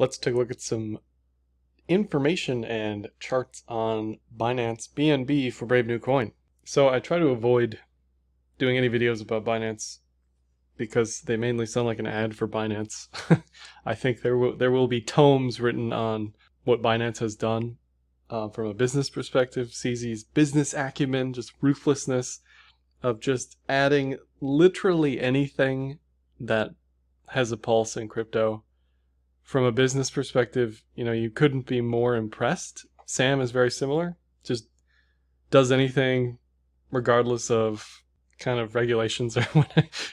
let's take a look at some information and charts on Binance BNB for Brave New Coin. So I try to avoid doing any videos about Binance because they mainly sound like an ad for Binance. I think there will be tomes written on what Binance has done from a business perspective. CZ's business acumen, just ruthlessness of just adding literally anything that has a pulse in crypto. From a business perspective, you couldn't be more impressed. Sam is very similar. Just does anything regardless of kind of regulations or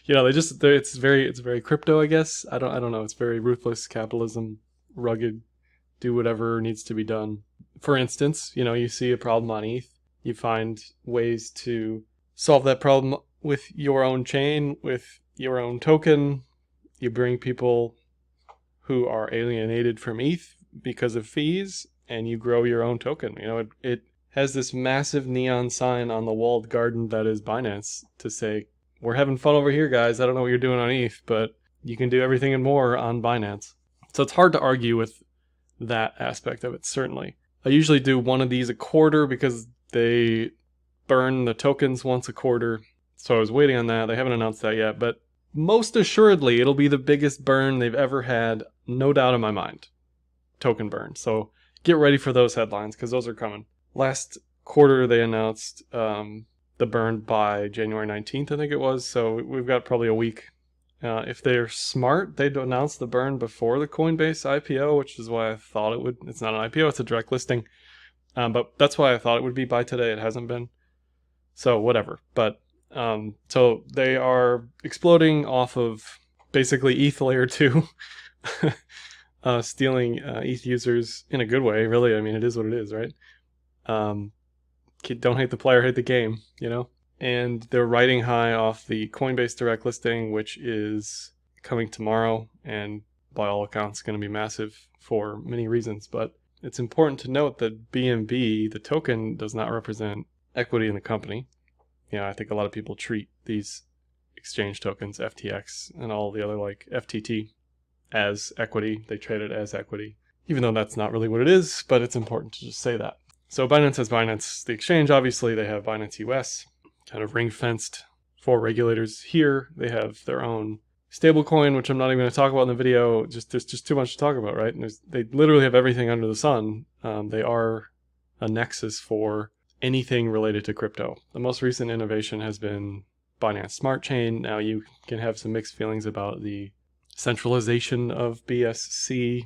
it's very crypto, I guess. I don't know. It's very ruthless capitalism, rugged, do whatever needs to be done. For instance, you see a problem on ETH, you find ways to solve that problem with your own chain, with your own token. You bring people who are alienated from ETH because of fees, and you grow your own token. It has this massive neon sign on the walled garden that is Binance to say, we're having fun over here, guys. I don't know what you're doing on ETH, but you can do everything and more on Binance. So it's hard to argue with that aspect of it, certainly. I usually do one of these a quarter because they burn the tokens once a quarter. So I was waiting on that. They haven't announced that yet, but most assuredly, it'll be the biggest burn they've ever had, no doubt in my mind. Token burn. So get ready for those headlines because those are coming. Last quarter, they announced the burn by January 19th, I think it was. So we've got probably a week. If they're smart, they'd announce the burn before the Coinbase IPO, which is why I thought it would. It's not an IPO, it's a direct listing. But that's why I thought it would be by today. It hasn't been. So whatever. But so they are exploding off of basically ETH layer 2, stealing ETH users in a good way, really. I mean, it is what it is, right? Don't hate the player, hate the game, And they're riding high off the Coinbase direct listing, which is coming tomorrow, and by all accounts going to be massive for many reasons. But it's important to note that BNB, the token, does not represent equity in the company. I think a lot of people treat these exchange tokens, FTX and all the other like FTT, as equity. They trade it as equity, even though that's not really what it is, but it's important to just say that. So Binance has Binance, the exchange, obviously. They have Binance US, kind of ring-fenced for regulators here. They have their own stablecoin, which I'm not even going to talk about in the video. There's just too much to talk about, right? And they literally have everything under the sun. They are a nexus for anything related to crypto. The most recent innovation has been Binance Smart Chain. Now you can have some mixed feelings about the centralization of BSC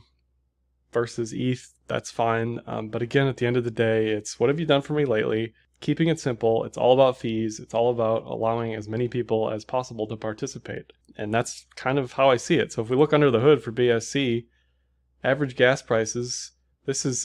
versus ETH. That's fine. But again, at the end of the day, it's what have you done for me lately? Keeping it simple. It's all about fees. It's all about allowing as many people as possible to participate. And that's kind of how I see it. So if we look under the hood for BSC, average gas prices, this is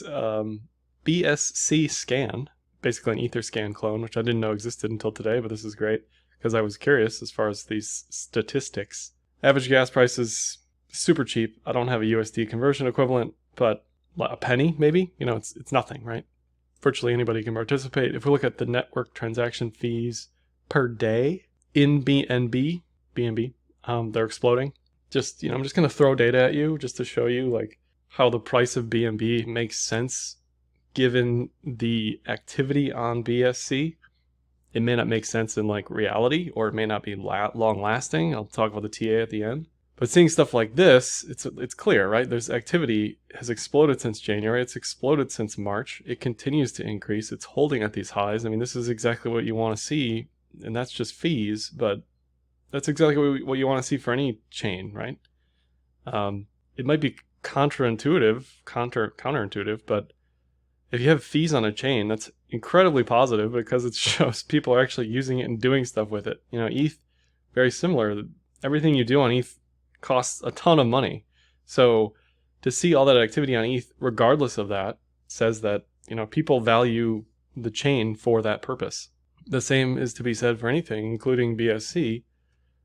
BSC Scan, basically an Etherscan clone, which I didn't know existed until today, but this is great because I was curious as far as these statistics. Average gas prices, super cheap. I don't have a USD conversion equivalent, but a penny maybe, it's nothing, right? Virtually anybody can participate. If we look at the network transaction fees per day in BNB, they're exploding. I'm just going to throw data at you just to show you like how the price of BNB makes sense given the activity on BSC. It may not make sense in like reality, or it may not be long lasting. I'll talk about the TA at the end. But seeing stuff like this, it's clear, right? There's activity has exploded since January. It's exploded since March. It continues to increase. It's holding at these highs. I mean, this is exactly what you want to see, and that's just fees, but that's exactly what you want to see for any chain, right? It might be counterintuitive, but if you have fees on a chain, that's incredibly positive because it shows people are actually using it and doing stuff with it. ETH, very similar. Everything you do on ETH costs a ton of money. So to see all that activity on ETH, regardless of that, says that, people value the chain for that purpose. The same is to be said for anything, including BSC.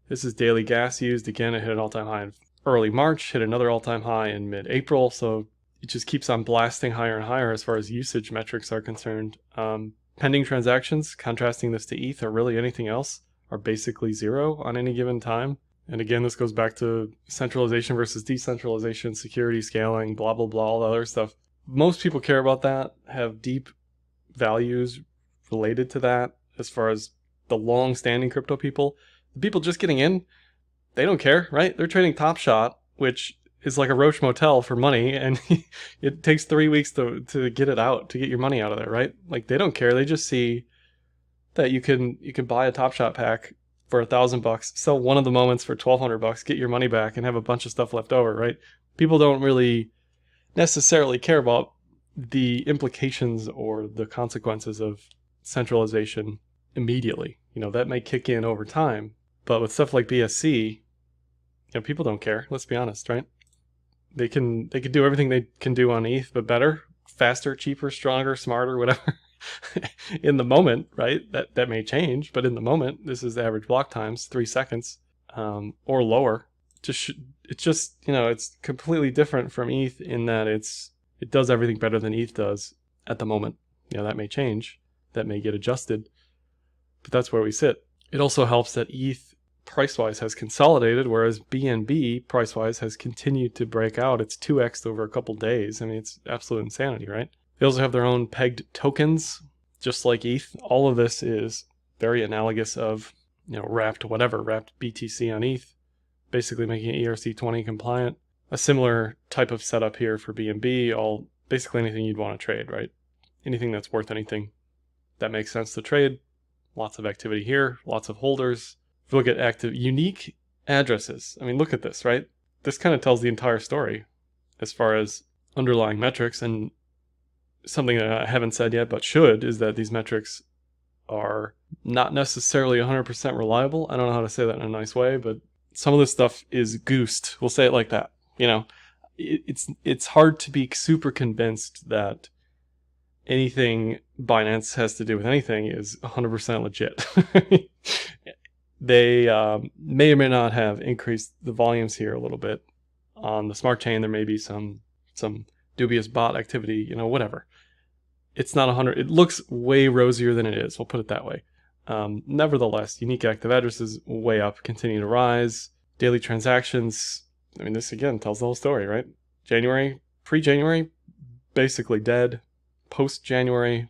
This is daily gas used. Again, it hit an all-time high in early March, hit another all-time high in mid-April. So it just keeps on blasting higher and higher as far as usage metrics are concerned. Pending transactions, contrasting this to ETH or really anything else, are basically zero on any given time. And again, this goes back to centralization versus decentralization, security, scaling, blah, blah, blah, all the other stuff. Most people care about that, have deep values related to that as far as the long-standing crypto people. The people just getting in, they don't care, right? They're trading Top Shot, which is like a Roche Motel for money, and it takes 3 weeks to get it out, to get your money out of there, right? Like, they don't care. They just see that you can buy a Top Shot pack for $1,000, sell one of the moments for $1,200, get your money back, and have a bunch of stuff left over, right? People don't really necessarily care about the implications or the consequences of centralization immediately. That may kick in over time, but with stuff like BSC, people don't care. Let's be honest, right? They can do everything they can do on ETH, but better, faster, cheaper, stronger, smarter, whatever. In the moment, right? That may change, but in the moment, this is the average block times, 3 seconds, or lower. It's just it's completely different from ETH in that it does everything better than ETH does at the moment. That may change, that may get adjusted, but that's where we sit. It also helps that ETH price-wise has consolidated, whereas BNB price-wise has continued to break out. It's 2x'd over a couple days. I mean, it's absolute insanity, right? They also have their own pegged tokens, just like ETH. All of this is very analogous of, wrapped BTC on ETH, basically making it ERC20 compliant. A similar type of setup here for BNB, basically anything you'd want to trade, right? Anything that's worth anything that makes sense to trade. Lots of activity here, lots of holders. If you look at active, unique addresses, I mean, look at this, right? This kind of tells the entire story as far as underlying metrics, and something that I haven't said yet, but should, is that these metrics are not necessarily 100% reliable. I don't know how to say that in a nice way, but some of this stuff is goosed. We'll say it like that. It's hard to be super convinced that anything Binance has to do with anything is 100% legit. They may or may not have increased the volumes here a little bit. On the Smart Chain, there may be some dubious bot activity, whatever. It's not 100. It looks way rosier than it is. We'll put it that way. Nevertheless, unique active addresses way up, continue to rise. Daily transactions. I mean, this again tells the whole story, right? Pre-January, basically dead. Post-January,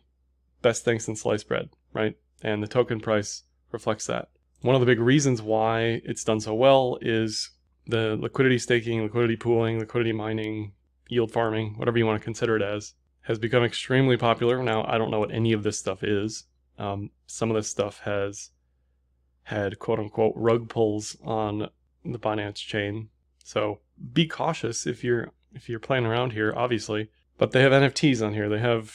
best thing since sliced bread, right? And the token price reflects that. One of the big reasons why it's done so well is the liquidity staking, liquidity pooling, liquidity mining, yield farming, whatever you want to consider it as, has become extremely popular. Now, I don't know what any of this stuff is. Some of this stuff has had quote-unquote rug pulls on the Binance chain. So be cautious if you're playing around here, obviously. But they have NFTs on here. They have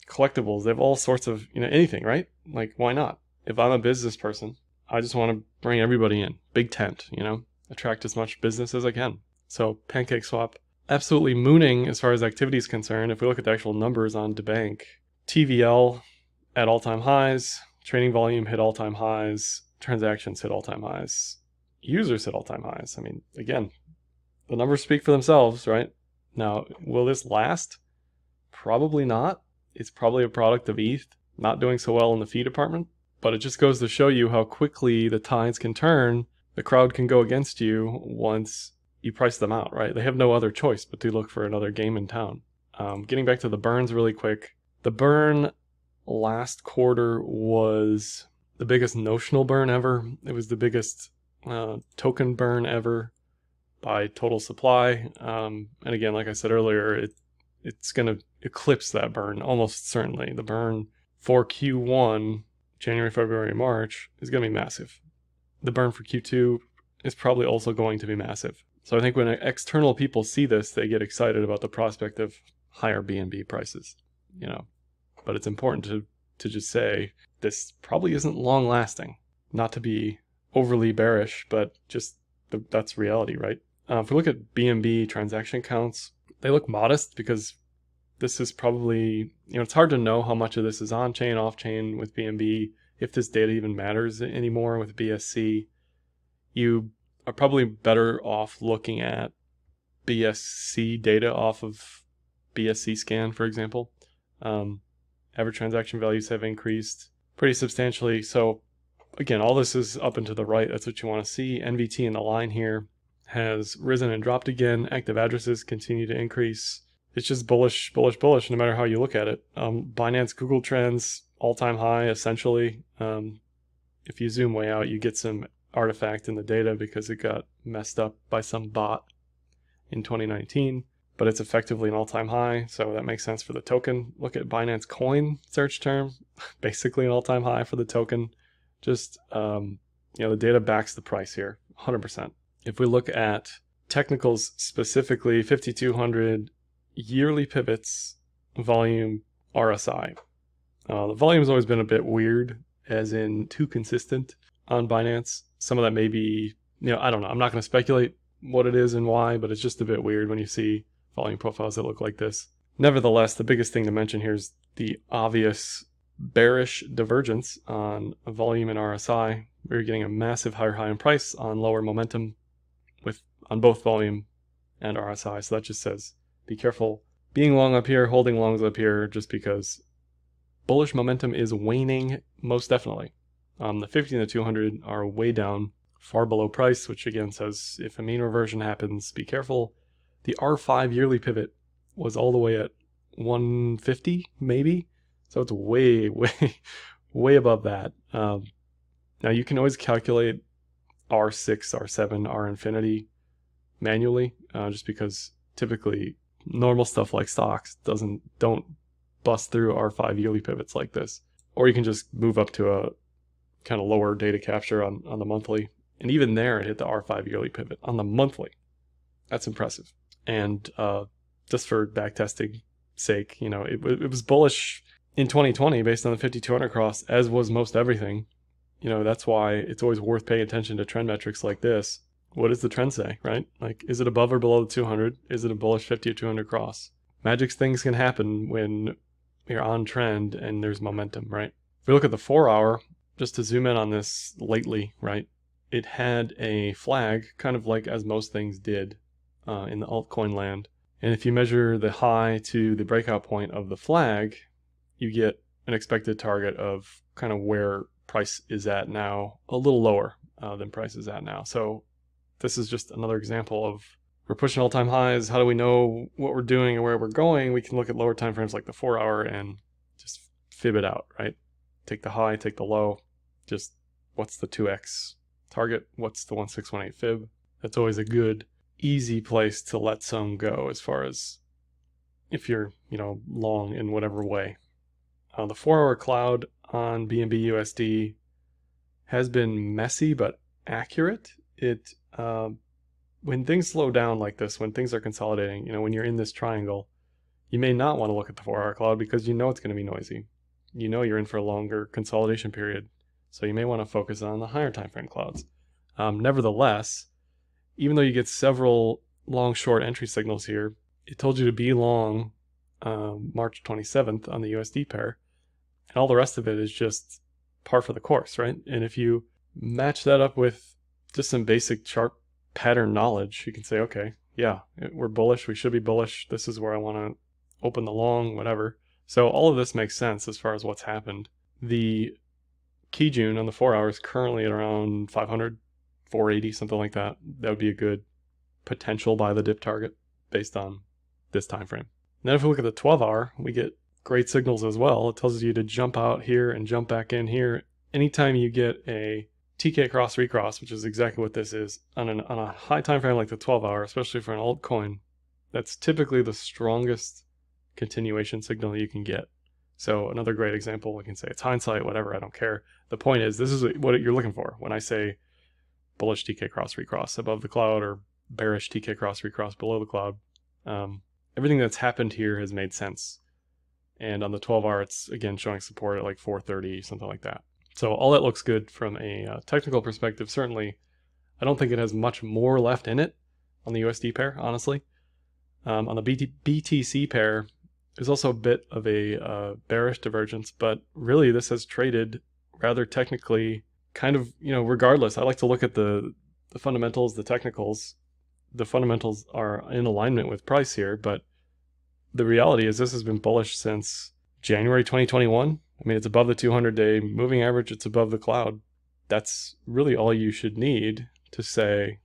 collectibles. They have all sorts of, anything, right? Like, why not? If I'm a business person, I just want to bring everybody in. Big tent, attract as much business as I can. So PancakeSwap, absolutely mooning as far as activity is concerned. If we look at the actual numbers on DeBank, TVL at all-time highs, trading volume hit all-time highs, transactions hit all-time highs, users hit all-time highs. I mean, again, the numbers speak for themselves, right? Now, will this last? Probably not. It's probably a product of ETH not doing so well in the fee department, but it just goes to show you how quickly the tides can turn. The crowd can go against you once you price them out, right? They have no other choice but to look for another game in town. Getting back to the burns really quick. The burn last quarter was the biggest notional burn ever. It was the biggest token burn ever by total supply. And again, like I said earlier, it's going to eclipse that burn almost certainly. The burn for Q1, January, February, March, is going to be massive. The burn for Q2 is probably also going to be massive. So I think when external people see this, they get excited about the prospect of higher BNB prices, But it's important to just say this probably isn't long lasting. Not to be overly bearish, but just that's reality, right? If we look at BNB transaction counts, they look modest because this is probably, it's hard to know how much of this is on-chain, off-chain with BNB, if this data even matters anymore with BSC. You are probably better off looking at BSC data off of BSC scan, for example. Average transaction values have increased pretty substantially. So again, all this is up and to the right. That's what you want to see. NVT in the line here has risen and dropped again. Active addresses continue to increase. It's just bullish, bullish, bullish, no matter how you look at it. Binance Google Trends, all-time high, essentially. If you zoom way out, you get some artifact in the data because it got messed up by some bot in 2019. But it's effectively an all-time high, so that makes sense for the token. Look at Binance Coin search term, basically an all-time high for the token. Just, the data backs the price here, 100%. If we look at technicals specifically, 5200 yearly pivots, volume, RSI. The volume's always been a bit weird, as in too consistent on Binance. Some of that may be, I don't know. I'm not going to speculate what it is and why, but it's just a bit weird when you see volume profiles that look like this. Nevertheless, the biggest thing to mention here is the obvious bearish divergence on volume and RSI. We're getting a massive higher high in price on lower momentum on both volume and RSI. So that just says be careful being long up here, holding longs up here, just because bullish momentum is waning most definitely. The 50 and the 200 are way down, far below price, which again says if a mean reversion happens, be careful. The R5 yearly pivot was all the way at 150 maybe, so it's way way above that. Now you can always calculate R6, R7, R infinity manually, just because typically normal stuff like stocks don't bust through R5 yearly pivots like this. Or you can just move up to a kind of lower data capture on the monthly, and even there it hit the R5 yearly pivot on the monthly. That's impressive. And just for backtesting sake, it was bullish in 2020 based on the 5200 cross, as was most everything. That's why it's always worth paying attention to trend metrics like this. What does the trend say, right? Like, is it above or below the 200? Is it a bullish 50 or 200 cross? Magic things can happen when you're on trend and there's momentum, right? If we look at the 4 hour, just to zoom in on this lately, right? It had a flag, kind of like as most things did in the altcoin land. And if you measure the high to the breakout point of the flag, you get an expected target of kind of where price is at now, a little lower than price is at now. So this is just another example of we're pushing all-time highs. How do we know what we're doing and where we're going? We can look at lower time frames like the 4 hour and just fib it out, right? Take the high, take the low. Just what's the 2x target? What's the 1618 fib? That's always a good, easy place to let some go as far as if you're, long in whatever way. The 4 hour cloud on BNB USD has been messy but accurate. It when things slow down like this, when things are consolidating, when you're in this triangle, you may not want to look at the 4 hour cloud because it's going to be noisy. You're in for a longer consolidation period, so you may want to focus on the higher time frame clouds. Nevertheless, even though you get several long short entry signals here, it told you to be long March 27th on the USD pair, and all the rest of it is just par for the course, right? And if you match that up with just some basic chart pattern knowledge, you can say, okay, yeah, we're bullish, we should be bullish, this is where I want to open the long, whatever. So all of this makes sense as far as what's happened. The Kijun on the 4 hours currently at around 500, 480, something like that. That would be a good potential buy the dip target based on this time frame. And then if we look at the 12 hour, we get great signals as well. It tells you to jump out here and jump back in here. Anytime you get a TK cross recross, which is exactly what this is, on a high time frame like the 12 hour, especially for an altcoin, that's typically the strongest continuation signal you can get. So another great example, we can say it's hindsight, whatever, I don't care. The point is, this is what you're looking for when I say bullish TK cross recross above the cloud or bearish TK cross recross below the cloud. Everything that's happened here has made sense. And on the 12 hour, it's again showing support at like 430, something like that. So all that looks good from a technical perspective. Certainly, I don't think it has much more left in it on the USD pair, honestly. On the BTC pair, there's also a bit of a bearish divergence, but really this has traded rather technically, kind of, regardless. I like to look at the fundamentals, the technicals. The fundamentals are in alignment with price here, but the reality is this has been bullish since January 2021. I mean, it's above the 200-day moving average. It's above the cloud. that's really all you should need to say,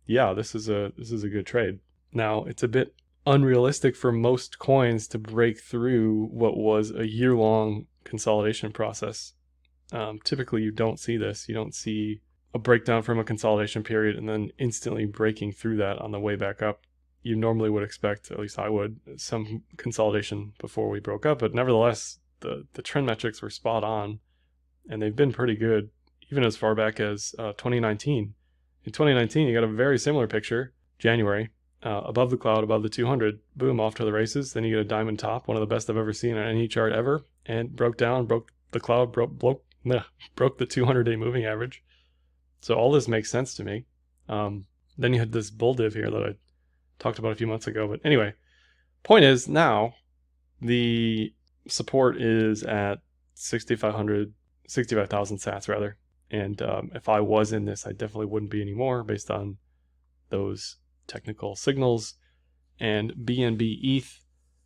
yeah, this is a good trade. Now, it's a bit unrealistic for most coins to break through what was a year-long consolidation process. Typically, you don't see this. You don't see a breakdown from a consolidation period and then instantly breaking through that on the way back up. You normally would expect, at least I would, some consolidation before we broke up. But nevertheless, the trend metrics were spot on, and they've been pretty good even as far back as 2019. In 2019, you got a very similar picture. January, above the cloud, above the 200, boom, off to the races. Then you get a diamond top, one of the best I've ever seen on any chart ever, and broke down, broke the cloud, broke the 200-day moving average. So all this makes sense to me. Then you had this bull div here that I talked about a few months ago. But anyway, point is now the support is at 6,500, 65,000 sats rather. And if I was in this, I definitely wouldn't be anymore based on those technical signals. And BNB ETH,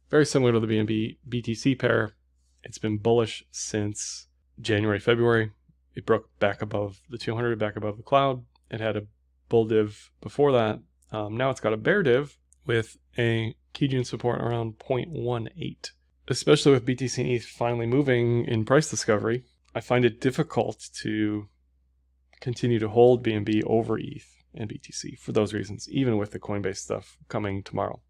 very similar to the BNB BTC pair. It's been bullish since January, February. It broke back above the 200, back above the cloud. It had a bull div before that. Now it's got a bear div with a Kijun support around 0.18. Especially with BTC and ETH finally moving in price discovery, I find it difficult to continue to hold BNB over ETH and BTC for those reasons, even with the Coinbase stuff coming tomorrow.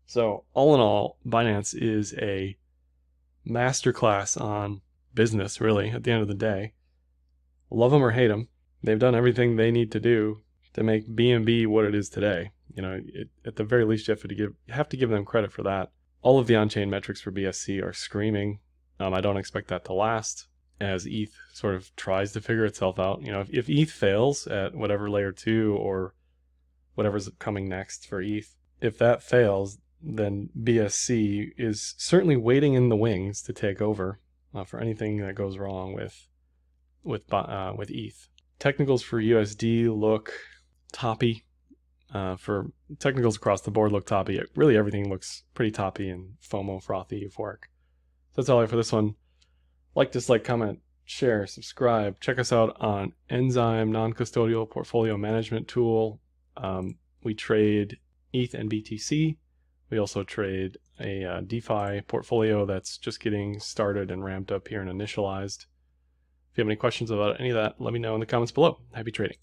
So all in all, Binance is a masterclass on business, really, at the end of the day. Love them or hate them, they've done everything they need to do to make BNB what it is today. You know, at the very least, you have to give them credit for that. All of the on-chain metrics for BSC are screaming. I don't expect that to last as ETH sort of tries to figure itself out. You know, if ETH fails at whatever layer 2 or whatever's coming next for ETH, if that fails, then BSC is certainly waiting in the wings to take over for anything that goes wrong with ETH. Technicals for USD look toppy. For technicals across the board look toppy. Really everything looks pretty toppy and FOMO, frothy, euphoric. So that's all I have for this one. Like, dislike, comment, share, subscribe. Check us out on Enzyme, non-custodial portfolio management tool. We trade ETH and BTC. We also trade a DeFi portfolio that's just getting started and ramped up here and initialized. If you have any questions about any of that, let me know in the comments below. Happy trading.